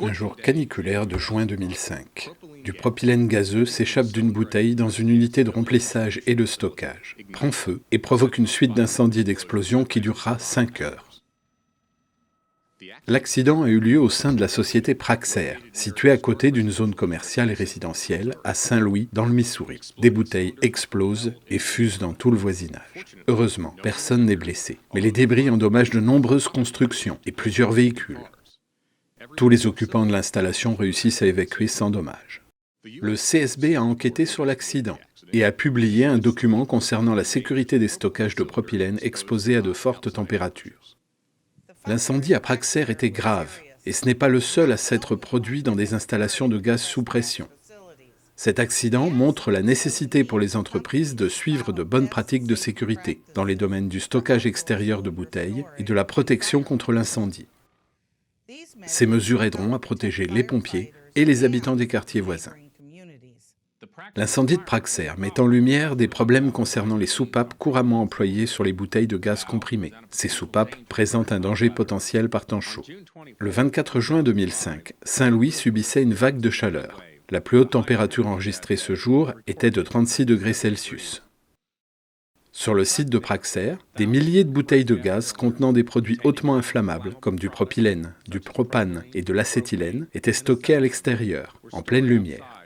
Un jour caniculaire de juin 2005, du propylène gazeux s'échappe d'une bouteille dans une unité de remplissage et de stockage, prend feu et provoque une suite d'incendies et d'explosions qui durera 5 heures. L'accident a eu lieu au sein de la société Praxair, située à côté d'une zone commerciale et résidentielle à Saint-Louis, dans le Missouri. Des bouteilles explosent et fusent dans tout le voisinage. Heureusement, personne n'est blessé, mais les débris endommagent de nombreuses constructions et plusieurs véhicules. Tous les occupants de l'installation réussissent à évacuer sans dommage. Le CSB a enquêté sur l'accident et a publié un document concernant la sécurité des stockages de propylène exposés à de fortes températures. L'incendie à Praxair était grave, et ce n'est pas le seul à s'être produit dans des installations de gaz sous pression. Cet accident montre la nécessité pour les entreprises de suivre de bonnes pratiques de sécurité dans les domaines du stockage extérieur de bouteilles et de la protection contre l'incendie. Ces mesures aideront à protéger les pompiers et les habitants des quartiers voisins. L'incendie de Praxair met en lumière des problèmes concernant les soupapes couramment employées sur les bouteilles de gaz comprimé. Ces soupapes présentent un danger potentiel par temps chaud. Le 24 juin 2005, Saint-Louis subissait une vague de chaleur. La plus haute température enregistrée ce jour était de 36 degrés Celsius. Sur le site de Praxair, des milliers de bouteilles de gaz contenant des produits hautement inflammables, comme du propylène, du propane et de l'acétylène, étaient stockées à l'extérieur, en pleine lumière.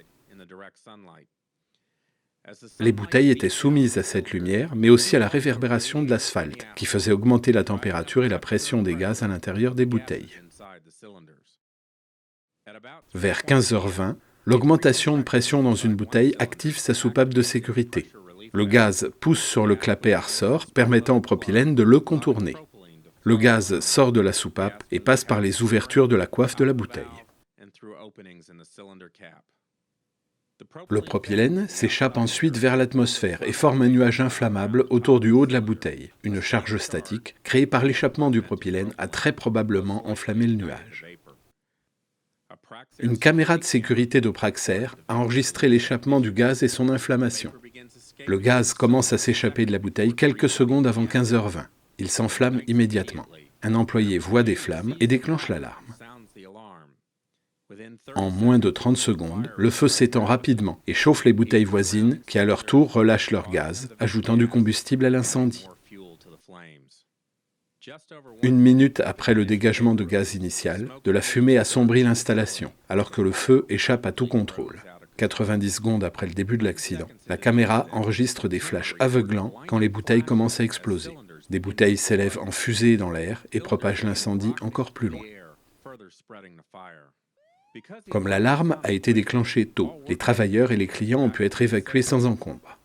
Les bouteilles étaient soumises à cette lumière, mais aussi à la réverbération de l'asphalte, qui faisait augmenter la température et la pression des gaz à l'intérieur des bouteilles. Vers 15h20, l'augmentation de pression dans une bouteille active sa soupape de sécurité. Le gaz pousse sur le clapet à ressort, permettant au propylène de le contourner. Le gaz sort de la soupape et passe par les ouvertures de la coiffe de la bouteille. Le propylène s'échappe ensuite vers l'atmosphère et forme un nuage inflammable autour du haut de la bouteille. Une charge statique, créée par l'échappement du propylène, a très probablement enflammé le nuage. Une caméra de sécurité de Praxair a enregistré l'échappement du gaz et son inflammation. Le gaz commence à s'échapper de la bouteille quelques secondes avant 15h20. Il s'enflamme immédiatement. Un employé voit des flammes et déclenche l'alarme. En moins de 30 secondes, le feu s'étend rapidement et chauffe les bouteilles voisines qui, à leur tour, relâchent leur gaz, ajoutant du combustible à l'incendie. 1 minute après le dégagement de gaz initial, de la fumée assombrit l'installation, alors que le feu échappe à tout contrôle. 90 secondes après le début de l'accident, la caméra enregistre des flashs aveuglants quand les bouteilles commencent à exploser. Des bouteilles s'élèvent en fusée dans l'air et propagent l'incendie encore plus loin. Comme l'alarme a été déclenchée tôt, les travailleurs et les clients ont pu être évacués sans encombre.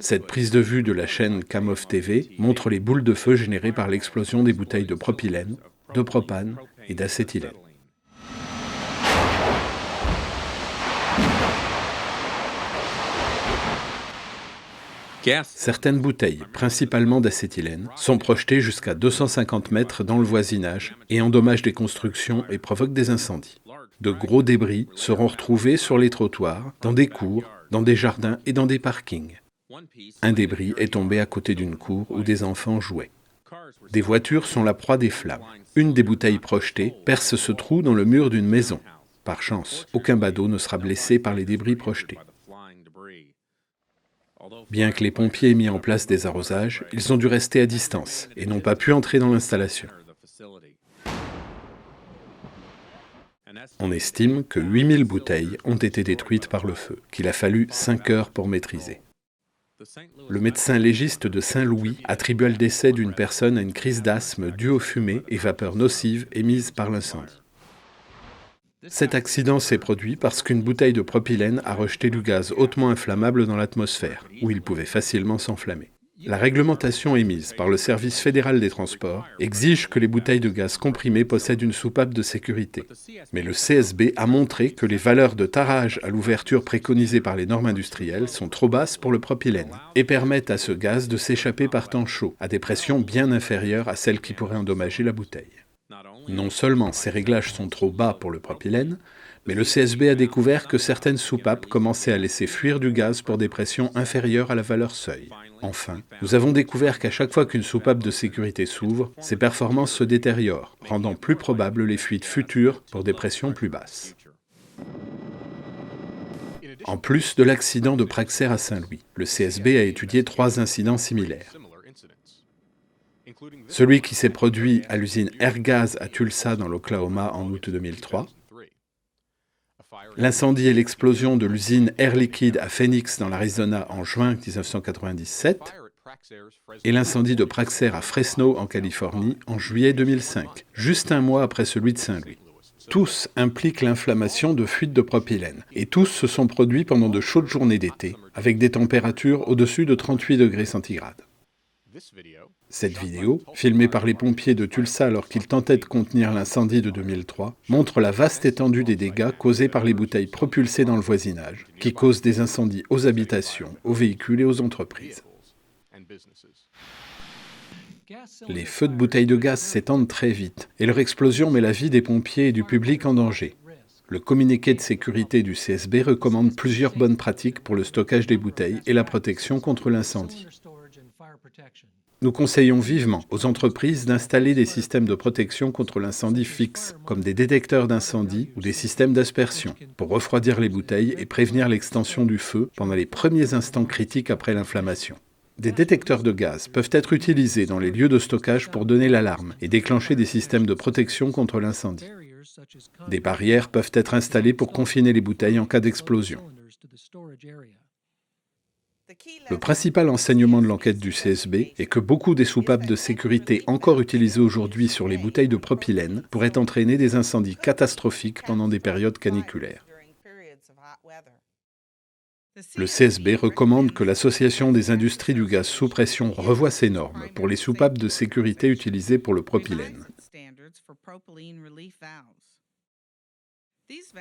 Cette prise de vue de la chaîne Kamov TV montre les boules de feu générées par l'explosion des bouteilles de propylène, de propane et d'acétylène. Certaines bouteilles, principalement d'acétylène, sont projetées jusqu'à 250 mètres dans le voisinage et endommagent des constructions et provoquent des incendies. De gros débris seront retrouvés sur les trottoirs, dans des cours, dans des jardins et dans des parkings. Un débris est tombé à côté d'une cour où des enfants jouaient. Des voitures sont la proie des flammes. Une des bouteilles projetées perce ce trou dans le mur d'une maison. Par chance, aucun badaud ne sera blessé par les débris projetés. Bien que les pompiers aient mis en place des arrosages, ils ont dû rester à distance et n'ont pas pu entrer dans l'installation. On estime que 8000 bouteilles ont été détruites par le feu, qu'il a fallu 5 heures pour maîtriser. Le médecin légiste de Saint-Louis attribua le décès d'une personne à une crise d'asthme due aux fumées et vapeurs nocives émises par l'incendie. Cet accident s'est produit parce qu'une bouteille de propylène a rejeté du gaz hautement inflammable dans l'atmosphère, où il pouvait facilement s'enflammer. La réglementation émise par le Service fédéral des transports exige que les bouteilles de gaz comprimé possèdent une soupape de sécurité. Mais le CSB a montré que les valeurs de tarage à l'ouverture préconisées par les normes industrielles sont trop basses pour le propylène et permettent à ce gaz de s'échapper par temps chaud, à des pressions bien inférieures à celles qui pourraient endommager la bouteille. Non seulement ces réglages sont trop bas pour le propylène, mais le CSB a découvert que certaines soupapes commençaient à laisser fuir du gaz pour des pressions inférieures à la valeur seuil. Enfin, nous avons découvert qu'à chaque fois qu'une soupape de sécurité s'ouvre, ses performances se détériorent, rendant plus probables les fuites futures pour des pressions plus basses. En plus de l'accident de Praxair à Saint-Louis, le CSB a étudié 3 incidents similaires. Celui qui s'est produit à l'usine Airgas à Tulsa dans l'Oklahoma en août 2003, l'incendie et l'explosion de l'usine Air Liquide à Phoenix dans l'Arizona en juin 1997, et l'incendie de Praxair à Fresno en Californie en juillet 2005, juste un mois après celui de Saint-Louis. Tous impliquent l'inflammation de fuites de propylène, et tous se sont produits pendant de chaudes journées d'été, avec des températures au-dessus de 38 degrés centigrades. Cette vidéo, filmée par les pompiers de Tulsa alors qu'ils tentaient de contenir l'incendie de 2003, montre la vaste étendue des dégâts causés par les bouteilles propulsées dans le voisinage, qui causent des incendies aux habitations, aux véhicules et aux entreprises. Les feux de bouteilles de gaz s'étendent très vite, et leur explosion met la vie des pompiers et du public en danger. Le communiqué de sécurité du CSB recommande plusieurs bonnes pratiques pour le stockage des bouteilles et la protection contre l'incendie. Nous conseillons vivement aux entreprises d'installer des systèmes de protection contre l'incendie fixes, comme des détecteurs d'incendie ou des systèmes d'aspersion, pour refroidir les bouteilles et prévenir l'extension du feu pendant les premiers instants critiques après l'inflammation. Des détecteurs de gaz peuvent être utilisés dans les lieux de stockage pour donner l'alarme et déclencher des systèmes de protection contre l'incendie. Des barrières peuvent être installées pour confiner les bouteilles en cas d'explosion. Le principal enseignement de l'enquête du CSB est que beaucoup des soupapes de sécurité encore utilisées aujourd'hui sur les bouteilles de propylène pourraient entraîner des incendies catastrophiques pendant des périodes caniculaires. Le CSB recommande que l'Association des industries du gaz sous pression revoie ses normes pour les soupapes de sécurité utilisées pour le propylène.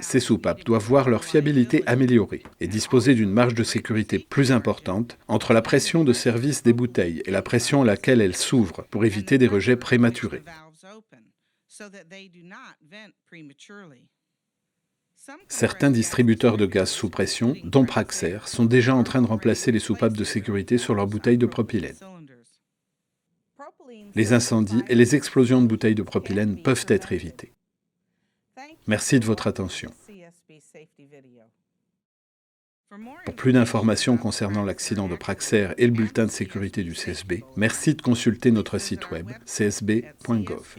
Ces soupapes doivent voir leur fiabilité améliorée et disposer d'une marge de sécurité plus importante entre la pression de service des bouteilles et la pression à laquelle elles s'ouvrent pour éviter des rejets prématurés. Certains distributeurs de gaz sous pression, dont Praxair, sont déjà en train de remplacer les soupapes de sécurité sur leurs bouteilles de propylène. Les incendies et les explosions de bouteilles de propylène peuvent être évités. Merci de votre attention. Pour plus d'informations concernant l'accident de Praxair et le bulletin de sécurité du CSB, merci de consulter notre site web csb.gov.